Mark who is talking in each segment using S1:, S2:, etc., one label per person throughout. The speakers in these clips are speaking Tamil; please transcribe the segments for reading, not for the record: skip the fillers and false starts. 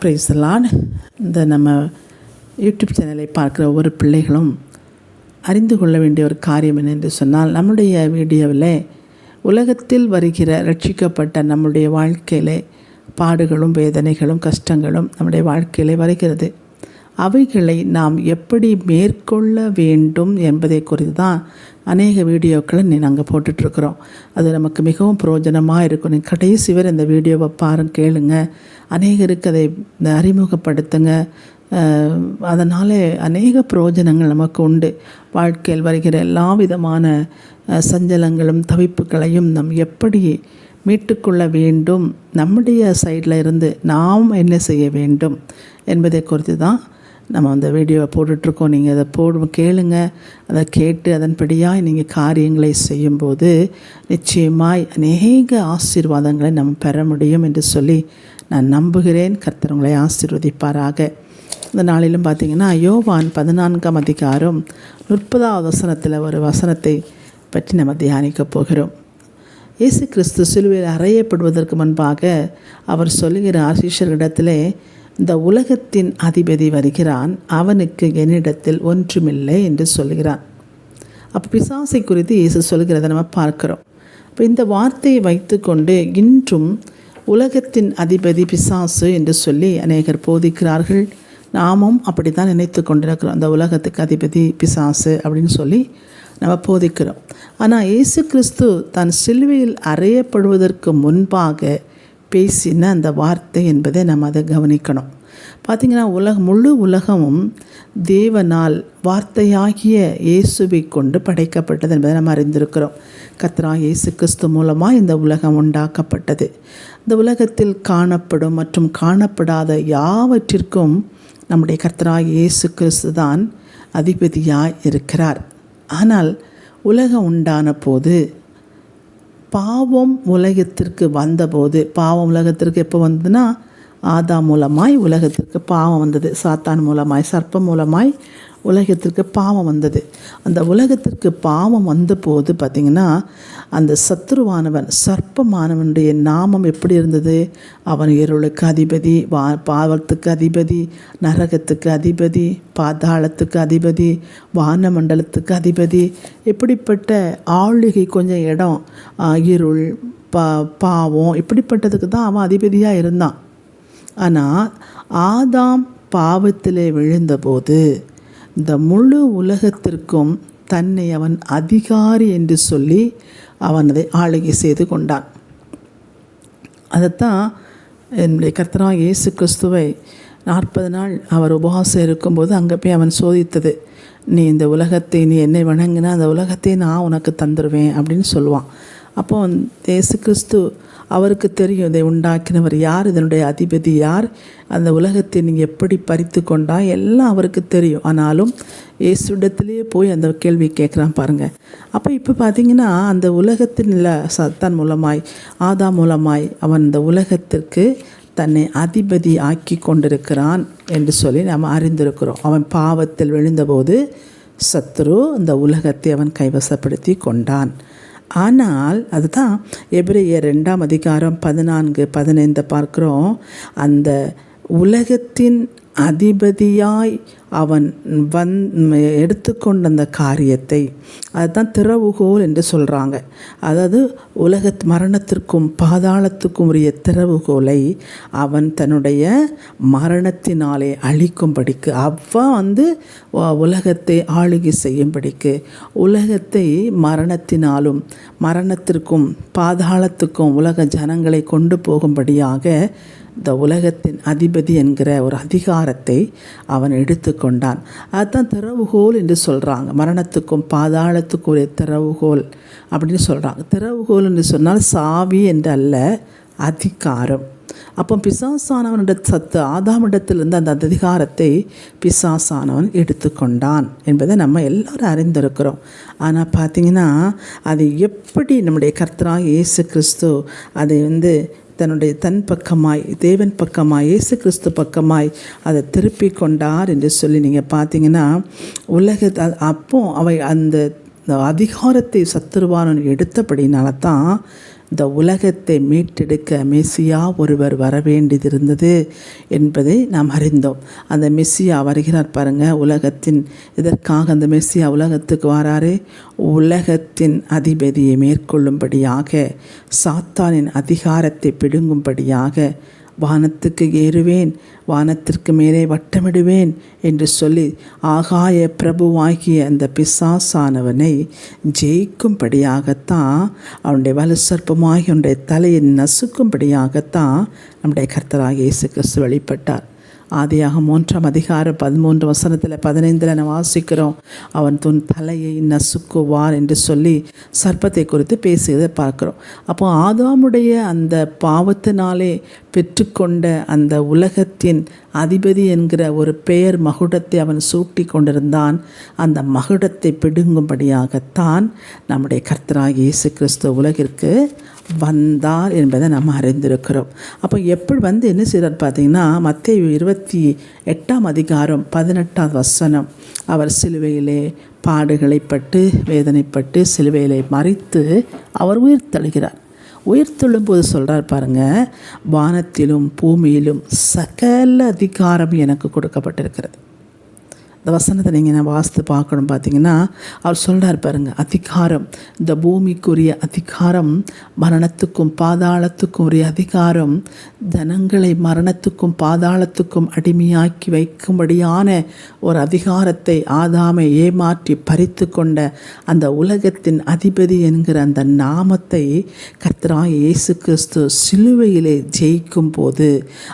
S1: Praise the Lord. இந்த நம்ம யூடியூப் சேனலை பார்க்குற ஒவ்வொரு பிள்ளைகளும் அறிந்து கொள்ள வேண்டிய ஒரு காரியம் என்னென்று சொன்னால், நம்முடைய வீடியோவில் உலகத்தில் வருகிற ரட்சிக்கப்பட்ட நம்முடைய வாழ்க்கையிலே பாடுகளும் வேதனைகளும் கஷ்டங்களும் நம்முடைய வாழ்க்கையிலே வருகிறது. அவைகளை நாம் எப்படி மேற்கொள்ள வேண்டும் என்பதை குறித்து தான் அநேக வீடியோக்களை நாங்கள் போட்டுட்ருக்குறோம். அது நமக்கு மிகவும் பிரயோஜனமாக இருக்கும். நீங்கள் கடைசி வரை இந்த வீடியோவை கேளுங்க, அநேகருக்கு அதை அறிமுகப்படுத்துங்க. அதனால் அநேக பிரயோஜனங்கள் நமக்கு உண்டு. வாழ்க்கையில் வருகிற எல்லா விதமான சஞ்சலங்களும் தவிப்புகளையும் நாம் எப்படி மீட்டுக்கொள்ள வேண்டும், நம்முடைய சைடில் இருந்து நாம் என்ன செய்ய வேண்டும் என்பதை குறித்து தான் நம்ம அந்த வீடியோவை போட்டுட்ருக்கோம். நீங்கள் அதை கேளுங்க. அதை கேட்டு அதன்படியாக நீங்கள் காரியங்களை செய்யும்போது நிச்சயமாய் அநேக ஆசீர்வாதங்களை நம்ம பெற முடியும் என்று சொல்லி நான் நம்புகிறேன். கர்த்தர் உங்களை ஆசீர்வதிப்பாராக. இந்த நாளிலும் பார்த்திங்கன்னா, யோவான் 14ஆம் அதிகாரம் 30வது வசனத்தில் ஒரு வசனத்தை பற்றி நம்ம தியானிக்கப் போகிறோம். இயேசு கிறிஸ்து சிலுவையில் அறையப்படுவதற்கு முன்பாக அவர் சொல்லுகிறார் சீஷர்களிடத்திலே, இந்த உலகத்தின் அதிபதி வருகிறான், அவனுக்கு என்னிடத்தில் ஒன்றுமில்லை என்று சொல்கிறான். அப்போ பிசாசை குறித்து இயேசு சொல்கிறத நம்ம பார்க்குறோம். இப்போ இந்த வார்த்தையை வைத்து கொண்டு இன்றும் உலகத்தின் அதிபதி பிசாசு என்று சொல்லி அநேகர் போதிக்கிறார்கள். நாமும் அப்படி தான் நினைத்து கொண்டிருக்கிறோம். அந்த உலகத்துக்கு அதிபதி பிசாசு அப்படின்னு சொல்லி நம்ம போதிக்கிறோம். ஆனால் இயேசு கிறிஸ்து தன் சிலுவையில் அறையப்படுவதற்கு முன்பாக பேசின அந்த வார்த்தை என்பதை நம்ம அதை கவனிக்கணும். பார்த்திங்கன்னா, முழு உலகமும் தேவனால் வார்த்தையாகிய இயேசுவை கொண்டு படைக்கப்பட்டது என்பதை நம்ம அறிந்திருக்கிறோம். கர்த்தராகிய இயேசு கிறிஸ்து மூலமாக இந்த உலகம் உண்டாக்கப்பட்டது. இந்த உலகத்தில் காணப்படும் மற்றும் காணப்படாத யாவற்றிற்கும் நம்முடைய கர்த்தராகிய இயேசு கிறிஸ்து தான் அதிபதியாய் இருக்கிறார். ஆனால் உலகம் உண்டான போது, பாவம் உலகத்திற்கு வந்தபோது, பாவம் உலகத்திற்கு எப்போ வந்ததுன்னா, ஆதாம் மூலமாய் உலகத்திற்கு பாவம் வந்தது. சாத்தான் மூலமாய், சர்ப்பம் மூலமாய் உலகத்திற்கு பாவம் வந்தது. அந்த உலகத்திற்கு பாவம் வந்தபோது பார்த்திங்கன்னா, அந்த சத்துருவானவன், சர்ப்பமானவனுடைய நாமம் எப்படி இருந்தது? அவன் இருளுக்கு அதிபதி, பாவத்துக்கு அதிபதி, நரகத்துக்கு அதிபதி, பாதாளத்துக்கு அதிபதி, வானமண்டலத்துக்கு அதிபதி. இப்படிப்பட்ட ஆளுகை கொஞ்சம் இடம், இருள், பாவம், இப்படிப்பட்டதுக்கு தான் அவன் அதிபதியாக இருந்தான். ஆனால் ஆதாம் பாவத்திலே விழுந்தபோது இந்த முழு உலகத்திற்கும் தன்னை அவன் அதிகாரி என்று சொல்லி அவன் அதை ஆளுகை செய்து கொண்டான். அதைத்தான் என்னுடைய கர்த்தராகிய இயேசு கிறிஸ்துவை 40 நாள் அவர் உபவாசம் இருக்கும்போது அங்கே போய் அவன் சோதித்தது. நீ இந்த உலகத்தை, நீ என்னை வணங்கினா அந்த உலகத்தை நான் உனக்கு தந்துடுவேன் அப்படின்னு சொல்லுவான். அப்போ இயேசு கிறிஸ்து அவருக்கு தெரியும், இதை உண்டாக்கினவர் யார், இதனுடைய அதிபதி யார், அந்த உலகத்தை நீங்கள் எப்படி பறித்து கொண்டா, எல்லாம் அவருக்கு தெரியும். ஆனாலும் இயேசுவிடத்திலேயே போய் அந்த கேள்வி கேட்குறான் பாருங்கள். அப்போ இப்போ பார்த்திங்கன்னா, அந்த உலகத்தின் சத்தான் மூலமாய், ஆதாம் மூலமாய் அவன் இந்த உலகத்திற்கு தன்னை அதிபதி ஆக்கி கொண்டிருக்கிறான் என்று சொல்லி நாம் அறிந்திருக்கிறோம். அவன் பாவத்தில் விழுந்தபோது சத்துரு இந்த உலகத்தை அவன் கைவசப்படுத்தி கொண்டான். ஆனால் அதுதான் எபிரேயர் 2ஆம் அதிகாரம் 14-15 பார்க்குறோம். அந்த உலகத்தின் அதிபதியாய் அவன் எடுத்துக்கொண்ட அந்த காரியத்தை, அதுதான் திறவுகோல் என்று சொல்கிறாங்க. அதாவது மரணத்திற்கும் பாதாளத்துக்கும் உரிய திறவுகோலை அவன் தன்னுடைய மரணத்தினாலே அழிக்கும்படிக்கு, உலகத்தை ஆளுகை செய்யும்படிக்கு, உலகத்தை மரணத்தினாலும் மரணத்திற்கும் பாதாளத்துக்கும் உலக ஜனங்களை கொண்டு போகும்படியாக இந்த உலகத்தின் அதிபதி என்கிற ஒரு அதிகாரத்தை அவன் எடுத்துக்கொண்டான். அதுதான் திறவுகோல் என்று சொல்கிறாங்க. மரணத்துக்கும் பாதாளத்துக்கும் ஒரு திறவுகோல் அப்படின்னு சொல்கிறாங்க. திறவுகோல் என்று சொன்னால் சாவி என்று அல்ல, அதிகாரம். அப்போ பிசாசானவனிட ஆதாமிடத்திலிருந்து அந்த அதிகாரத்தை பிசாசானவன் எடுத்துக்கொண்டான் என்பதை நம்ம எல்லோரும் அறிந்திருக்கிறோம். ஆனால் பார்த்திங்கன்னா, அது எப்படி நம்முடைய கர்த்தராகிய இயேசு கிறிஸ்து அதை தன்னுடைய தன் பக்கமாய், தேவன் பக்கமாய், இயேசு கிறிஸ்து பக்கமாய் அதை திருப்பி கொண்டார் என்று சொல்லி நீங்கள் பார்த்தீங்கன்னா, அப்போ அவை அந்த அதிகாரத்தை சத்துருவானவன் எடுத்தபடினால தான் இந்த உலகத்தை மீட்டெடுக்க மெசியா ஒருவர் வர வேண்டியதிருந்தது என்பதை நாம் அறிந்தோம். அந்த மெசியா வருகிறார் பாருங்கள். இதற்காக அந்த மெசியா உலகத்துக்கு வராரு. உலகத்தின் அதிபதியை மேற்கொள்ளும்படியாக, சாத்தானின் அதிகாரத்தை பிடுங்கும்படியாக, வானத்துக்கு ஏறுவேன், வானத்திற்கு மேலே வட்டமிடுவேன் என்று சொல்லி ஆகாய பிரபுவாகிய அந்த பிசாசானவனை ஜெயிக்கும்படியாகத்தான், அவனுடைய வலுசற்பமாகி அவனுடைய தலையை நசுக்கும்படியாகத்தான் நம்முடைய கர்த்தராகிய இயேசு கிறிஸ்து வெளிப்பட்டார். ஆதியாகமம் 3:13 15 நாம் வாசிக்கிறோம், அவன் தன் தலையை நசுக்குவார் என்று சொல்லி சர்ப்பத்தை குறித்து பேசுவதை பார்க்கிறோம். அப்போ ஆதாமுடைய அந்த பாவத்தினாலே பெற்றுக்கொண்ட அந்த உலகத்தின் அதிபதி என்கிற ஒரு பெயர் மகுடத்தை அவன் சூட்டி கொண்டிருந்தான். அந்த மகுடத்தை பிடுங்கும்படியாகத்தான் நம்முடைய கர்த்தராகிய இயேசு கிறிஸ்து உலகிற்கு வந்தார் என்பதை நாம் அறிந்திருக்கிறோம். அப்போ எப்படி என்ன செய்கிறார் பார்த்தீங்கன்னா, மத்தேயு 28:18 அவர் சிலுவையிலே பாடுகளைப்பட்டு வேதனைப்பட்டு சிலுவையிலே மரித்து அவர் உயிர்த்தெழுகிறார். உயிர்த்தெழும்போது சொல்கிறார் பாருங்கள், வானத்திலும் பூமியிலும் சகல அதிகாரம் எனக்கு கொடுக்கப்பட்டிருக்கிறது. இந்த வசனத்தை நீங்கள் வாசித்து பார்க்கணும். பார்த்தீங்கன்னா அவர் சொல்கிறார் பாருங்கள், அதிகாரம், இந்த பூமிக்குரிய அதிகாரம், மரணத்துக்கும் பாதாளத்துக்கும் உரிய அதிகாரம், ஜனங்களை மரணத்துக்கும் பாதாளத்துக்கும் அடிமையாக்கி வைக்கும்படியான ஒரு அதிகாரத்தை ஆதாமை ஏமாற்றி பறித்து கொண்ட அந்த உலகத்தின் அதிபதி என்கிற அந்த நாமத்தை கர்த்தராகிய இயேசு கிறிஸ்து சிலுவையிலே ஜெயிக்கும் போது,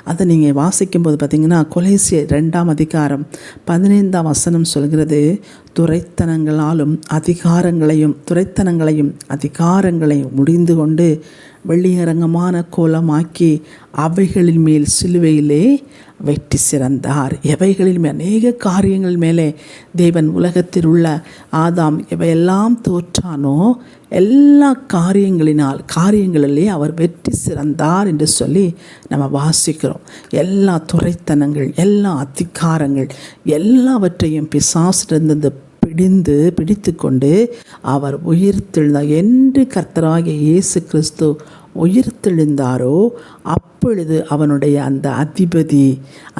S1: அதை நீங்கள் வாசிக்கும்போது பார்த்தீங்கன்னா கொலோசியர் 2:15 சொல்கிறது, துரைத்தனங்களையும் அதிகாரங்களையும் முடிந்து கொண்டு வெளியரங்கமான கோலமாக்கி அவைகளின் மேல் சிலுவையிலே வெற்றி சிறந்தார். எவைகளில் அநேக காரியங்கள் மேலே தேவன் உலகத்தில் உள்ள ஆதாம் எவையெல்லாம் தோற்றானோ எல்லா காரியங்களிலே அவர் வெற்றி சிறந்தார் என்று சொல்லி நம்ம வாசிக்கிறோம். எல்லா துரைத்தனங்கள், எல்லா அதிகாரங்கள் எல்லாவற்றையும் பிசாசிலிருந்து பிடித்து கொண்டு அவர் உயிர்த்தெழுந்தார். என்று கர்த்தராகிய இயேசு கிறிஸ்து உயிர்த்தெழுந்தாரோ அப்பொழுது அவனுடைய அந்த அதிபதி,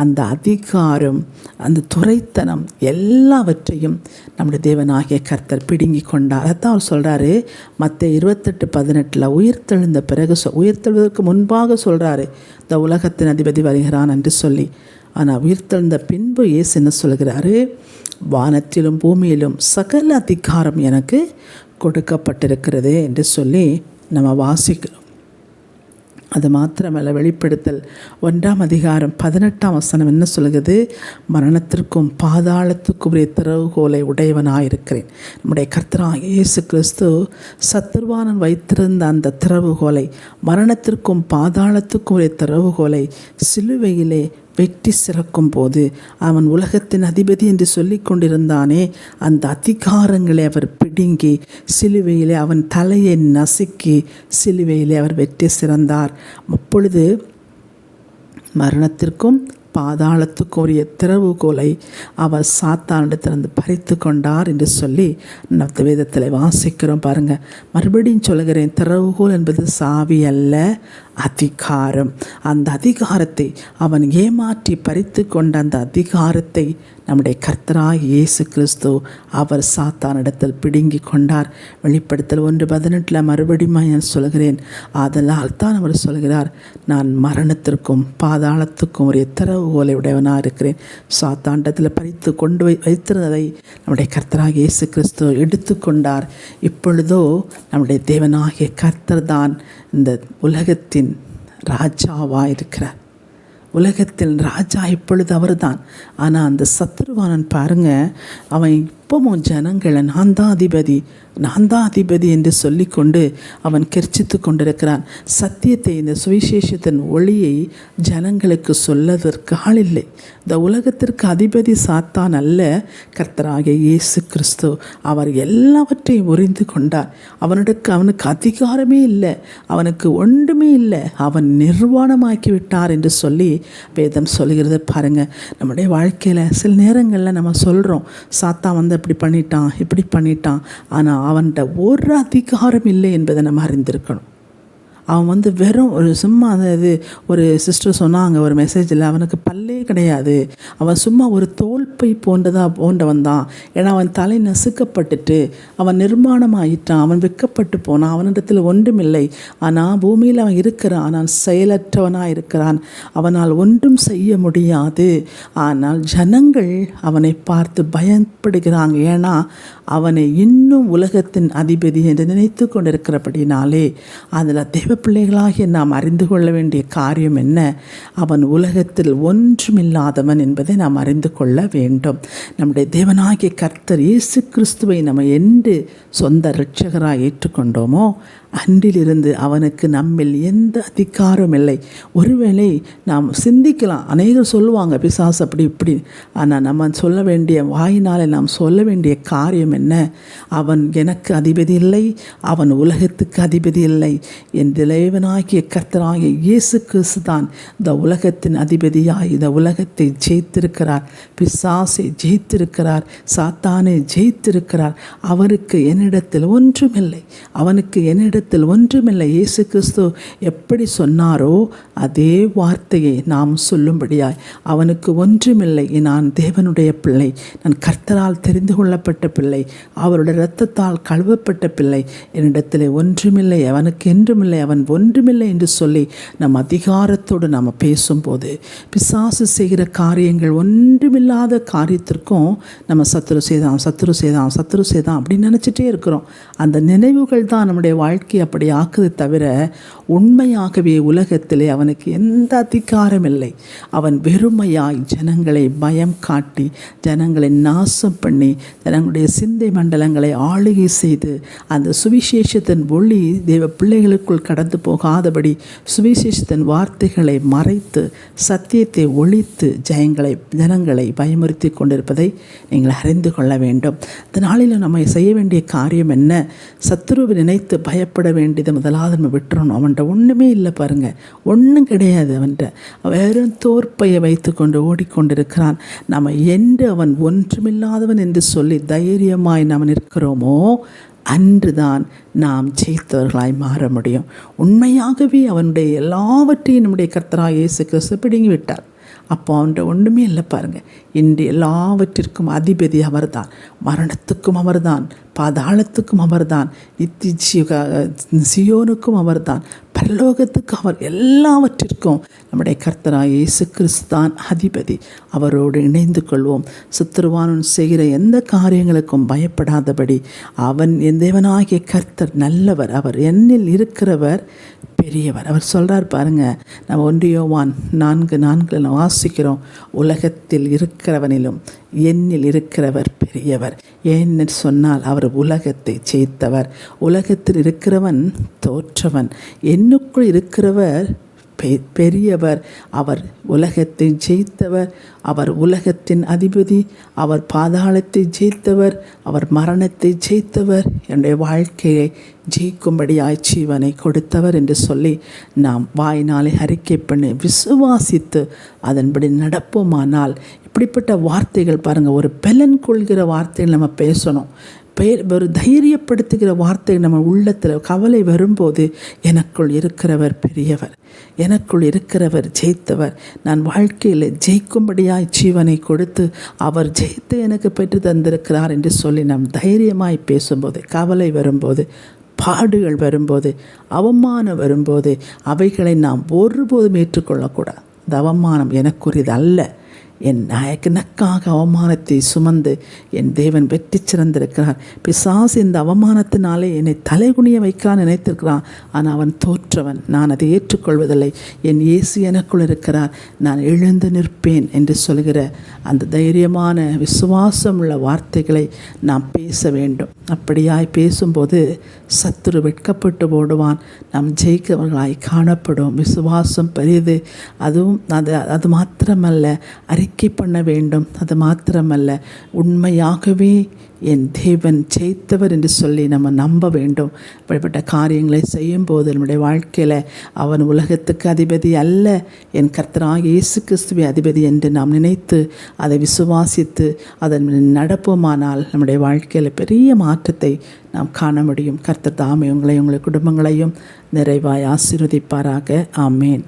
S1: அந்த அதிகாரம், அந்த துரைத்தனம் எல்லாவற்றையும் நம்முடைய தேவனாகிய கர்த்தர் பிடுங்கி கொண்டார். அதான் அவர் சொல்கிறாரு மத்தேயு 28:18 உயிர்த்தெழுந்த பிறகு, உயிர்த்தெழுவதற்கு முன்பாக சொல்கிறாரு இந்த உலகத்தின் அதிபதி வருகிறான் என்று சொல்லி. ஆனால் உயிர்த்தெழுந்த பின்பு இயேசு என்ன சொல்கிறாரு, வானத்திலும் பூமியிலும் சகல அதிகாரம் எனக்கு கொடுக்கப்பட்டிருக்கிறது என்று சொல்லி நம்ம வாசிக்கிறோம். அது மாத்திரமல்ல, வெளிப்படுத்தல் 1:18 என்ன சொல்கிறது, மரணத்திற்கும் பாதாளத்துக்கும் உரிய திறவுகோலை உடையவனாயிருக்கிறேன். நம்முடைய கர்த்தராகிய இயேசு கிறிஸ்து சத்துருவானன் வைத்திருந்த அந்த திறவுகோலை, மரணத்திற்கும் பாதாளத்துக்கும் உரிய திறவுகோலை சிலுவையிலே வெற்றி சிறக்கும் போது அவன் உலகத்தின் அதிபதி என்று சொல்லி கொண்டிருந்தானே, அந்த அதிகாரங்களை அவர் பிடுங்கி சிலுவையிலே அவன் தலையை நசுக்கி சிலுவையிலே அவர் வெற்றி சிறந்தார். அப்பொழுது மரணத்திற்கும் பாதாளத்துக்கு உரிய திறவுகோலை அவர் சாத்தானிடத்திலிருந்து பறித்து கொண்டார் என்று சொல்லி நம்ம வேதத்தில் வாசிக்கிறோம். பாருங்கள், மறுபடியும் சொல்கிறேன், திறவுகோல் என்பது சாவி அல்ல, அதிகாரம். அந்த அதிகாரத்தை அவன் ஏமாற்றி பறித்து கொண்ட அந்த அதிகாரத்தை நம்முடைய கர்த்தராகிய இயேசு கிறிஸ்து அவர் சாத்தானிடத்தில் பிடுங்கி கொண்டார். வெளிப்படுத்தல் 1:18 மறுபடியும் நான் சொல்கிறேன், அதனால் தான் அவர் சொல்கிறார், நான் மரணத்திற்கும் பாதாளத்துக்கும் ஒரு திறவுகோலை உடையவனாக இருக்கிறேன். சாத்தானிடத்தில் பறித்து கொண்டு வைத்திருந்ததை நம்முடைய கர்த்தராகிய இயேசு கிறிஸ்து எடுத்து கொண்டார். இப்பொழுதோ நம்முடைய தேவனாகிய கர்த்தர் தான் இந்த உலகத்தின் ராஜாவாக இருக்கிறார். உலகத்தில் ராஜா இப்பொழுது அவர் தான். ஆனால் அந்த சத்துருவானன் பாருங்கள், அவன் இப்பவும் ஜனங்களை நான் தான் அதிபதி என்று சொல்லிக்கொண்டு அவன் கெர்ச்சித்து கொண்டிருக்கிறான். சத்தியத்தை, இந்த சுவிசேஷத்தின் ஒளியை ஜனங்களுக்கு சொல்லதற்கு ஆள் இல்லை. இந்த உலகத்திற்கு அதிபதி சாத்தான் அல்ல, கர்த்தராகிய இயேசு கிறிஸ்து. அவர் எல்லாவற்றையும் உறிந்து கொண்டார். அவனுக்கு அதிகாரமே இல்லை, அவனுக்கு ஒன்றுமே இல்லை, அவன் நிர்வாணமாக்கி விட்டார் என்று சொல்லி வேதம் சொல்கிறது. பாருங்கள், நம்முடைய வாழ்க்கையில் சில நேரங்களில் நம்ம சொல்கிறோம், சாத்தான் இப்படி பண்ணிட்டான், ஆனால் அவன்கிட்ட ஒரு அதிகாரம் இல்லை என்பதை நம்ம அறிந்திருக்கணும். அவன் வெறும் ஒரு சும்மா இது ஒரு சிஸ்டர் சொன்னாங்க ஒரு மெசேஜில், அவனுக்கு பல்லே கிடையாது, அவன் சும்மா ஒரு தோல்பை போன்றவன் தான். ஏன்னா அவன் தலை நசுக்கப்பட்டுட்டு அவன் நிர்மாணமாயிட்டான், அவன் வெட்கப்பட்டு போனான், அவனிடத்தில் ஒன்றுமில்லை. ஆனால் பூமியில் அவன் இருக்கிறான், ஆனால் செயலற்றவனாக இருக்கிறான், அவனால் ஒன்றும் செய்ய முடியாது. ஆனால் ஜனங்கள் அவனை பார்த்து பயப்படுகிறாங்க. ஏன்னா அவனை இன்னும் உலகத்தின் அதிபதி என்று நினைத்து கொண்டிருக்கிறபடினாலே. அதில் தேவ பிள்ளைகளாகிய நாம் அறிந்து கொள்ள வேண்டிய காரியம் என்ன? அவன் உலகத்தில் ஒன்றுமில்லாதவன் என்பதை நாம் அறிந்து கொள்ள வேண்டும். நம்முடைய தேவனாகிய கர்த்தர் இயேசு கிறிஸ்துவை நம்ம என்று சொந்த இரட்சகராக ஏற்றுக்கொண்டோமோ அன்றிலிருந்து அவனுக்கு நம்மில் எந்த அதிகாரம் இல்லை. ஒருவேளை நாம் சிந்திக்கலாம், அநேகர் சொல்லுவாங்க பிசாசு அப்படி இப்படி. ஆனால் நம்ம சொல்ல வேண்டிய வாயினாலே நாம் சொல்ல வேண்டிய காரியம் என்ன? அவன் எனக்கு அதிபதி இல்லை, அவன் உலகத்துக்கு அதிபதி இல்லை. என் தேவனாகிய கர்த்தராகிய இயேசு கிறிஸ்து தான் இந்த உலகத்தின் அதிபதியாய் இந்த உலகத்தை ஜெயித்திருக்கிறார், பிசாசை ஜெயித்திருக்கிறார், சாத்தானை ஜெயித்திருக்கிறார். அவருக்கு என்னிடத்தில் ஒன்றுமில்லை, அவனுக்கு என்னிடத்தில் ஒன்றுமில்லை. இயேசு கிறிஸ்து எப்படி சொன்னாரோ அதே வார்த்தையை நாம் சொல்லும்படியாய், அவனுக்கு ஒன்றுமில்லை, நான் தேவனுடைய பிள்ளை, நான் கர்த்தரால் தெரிந்து கொள்ளப்பட்ட பிள்ளை, அவருடைய இரத்தத்தால் கழுவப்பட்ட பிள்ளை, என்னிடத்தில் ஒன்றுமில்லை, அவனுக்கு என்றுமில்லை, அவன் ஒன்றுமில்லை என்று சொல்லி நம் அதிகாரத்தோடு நாம் பேசும்போது பிசாசு செய்கிற காரியங்கள் ஒன்றுமில்லாத காரியத்திற்கும் நம்ம சத்துரு செய்தான் அப்படின்னு நினச்சிட்டே இருக்கிறோம். அந்த நினைவுகள் தான் நம்முடைய வாழ்க்கை அப்படி ஆக்குது தவிர உண்மையாகவே உலகத்திலே அவனுக்கு எந்த அதிகாரம் இல்லை. அவன் வெறுமையாய் ஜனங்களை பயம் காட்டி, ஜனங்களை நாசம் பண்ணி, ஜனங்களுடைய சிந்தை மண்டலங்களை ஆளுகை செய்து, அந்த சுவிசேஷத்தின் ஒளி தேவ பிள்ளைகளுக்குள் கடந்து போகாதபடி சுவிசேஷத்தின் வார்த்தைகளை மறைத்து சத்தியத்தை ஒழித்து ஜனங்களை பயமுறுத்தி கொண்டிருப்பதை நீங்கள் அறிந்து கொள்ள வேண்டும். இந்த நாளில் நம்ம செய்ய வேண்டிய காரியம் என்ன? சத்துருவை நினைத்து பயப்பட வேண்டியது முதலாவது நம்ம விட்டுறணும். அவன்கிட்ட ஒன்றுமே இல்லை பாருங்கள், ஒன்றும் கிடையாது. அவன்கிட்ட வெறும் தோற்பையை வைத்து கொண்டு ஓடிக்கொண்டிருக்கிறான். நம்ம என்று அவன் ஒன்றுமில்லாதவன் என்று சொல்லி தைரியமாய் நாம் நிற்கிறோமோ அன்றுதான் நாம் ஜெயித்தவர்களாய் மாற முடியும். உண்மையாகவே அவனுடைய எல்லாவற்றையும் நம்முடைய கர்த்தராகிய இயேசு கிறிஸ்து பிடுங்கி விட்டார். அப்போ அவன்கிட்ட ஒன்றுமே இல்லை பாருங்கள். இன்று எல்லாவற்றிற்கும் அதிபதி அவர்தான், மரணத்துக்கும் அவர்தான், பாதாளத்துக்கும் அவர்தான், சியோனுக்கும் அவர்தான், பரலோகத்துக்கு அவர், எல்லாவற்றிற்கும் நம்முடைய கர்த்தராகிய இயேசு கிறிஸ்து தான் அதிபதி. அவரோடு இணைந்து கொள்வோம். சத்துருவானன் செய்கிற எந்த காரியங்களுக்கும் பயப்படாதபடி, அவன் என் தேவனாகிய கர்த்தர் நல்லவர், அவர் என்னில் இருக்கிறவர் பெரியவர். அவர் சொல்கிறார் பாருங்கள், நம்ம 1 யோவான் 4:4 வாசிக்கிறோம், உலகத்தில் இருக்கிறவனிலும் என்னில் இருக்கிறவர் பெரியவர். ஏன்னு சொன்னால் அவர் உலகத்தை ஜெயித்தவர். உலகத்தில் இருக்கிறவன் தோற்றவன், என்னுக்குள் இருக்கிறவர் பெரியவர். அவர் உலகத்தை ஜெயித்தவர், அவர் உலகத்தின் அதிபதி, அவர் பாதாளத்தை ஜெயித்தவர், அவர் மரணத்தை ஜெயித்தவர், என்னுடைய வாழ்க்கையை ஜெயிக்கும்படியாய் ஜீவனை கொடுத்தவர் என்று சொல்லி நாம் வாயினாலே அறிக்கை பண்ணி விசுவாசித்து அதன்படி நடப்போமானால், இப்படிப்பட்ட வார்த்தைகள் பாருங்கள், ஒரு பலன் கொள்கிற வார்த்தைகள் நம்ம பேசணும். ஒரு தைரியப்படுத்துகிற வார்த்தை நம்ம உள்ளத்தில் கவலை வரும்போது, எனக்குள் இருக்கிறவர் பெரியவர், எனக்குள் இருக்கிறவர் ஜெயித்தவர், நான் வாழ்க்கையில் ஜெயிக்கும்படியாய் ஜீவனை கொடுத்து அவர் ஜெயித்து எனக்கு பெற்று தந்திருக்கிறார் என்று சொல்லி நாம் தைரியமாய் பேசும்போது, கவலை வரும்போது, பாடுகள் வரும்போது, அவமானம் வரும்போது, அவைகளை நாம் ஒருபோதும் ஏற்றுக்கொள்ளக்கூடாது. இந்த அவமானம் எனக்குரியது அல்ல, என் நாயகனுக்காக அவமானத்தை சுமந்து என் தேவன் வெற்றி சிறந்திருக்கிறார். பிசாசு இந்த அவமானத்தினாலே என்னை தலைகுனிய வைக்கிறான் நினைத்திருக்கிறான். ஆனால் அவன் தோற்றவன், நான் அதை ஏற்றுக்கொள்வதில்லை. என் இயேசு எனக்குள் இருக்கிறார், நான் எழுந்து நிற்பேன் என்று சொல்கிற அந்த தைரியமான விசுவாசம் உள்ள வார்த்தைகளை நாம் பேச வேண்டும். அப்படியாய் பேசும்போது சத்துரு வெட்கப்பட்டு ஓடுவான், நாம் ஜெயிக்கிறவர்களாய் காணப்படும். விசுவாசம் பெரியது. அதுவும் அது மாத்திரமல்ல, அறிக்கை பண்ண வேண்டும். அது மாத்திரமல்ல, உண்மையாகவே என் தேவன் ஜெயித்தவர் என்று சொல்லி நம்ம நம்ப வேண்டும். இப்படிப்பட்ட காரியங்களை செய்யும்போது நம்முடைய வாழ்க்கையில் அவன் உலகத்துக்கு அதிபதி அல்ல, என் கர்த்தராகிய இயேசு கிறிஸ்துவை அதிபதி என்று நாம் நினைத்து அதை விசுவாசித்து அதன் நடப்போமானால் நம்முடைய வாழ்க்கையில் பெரிய மாற்றத்தை நாம் காண முடியும். கர்த்தர் தாமே உங்களை உங்களுடைய குடும்பங்களையும் நிறைவாய் ஆசீர்வதிப்பாராக. ஆமேன்.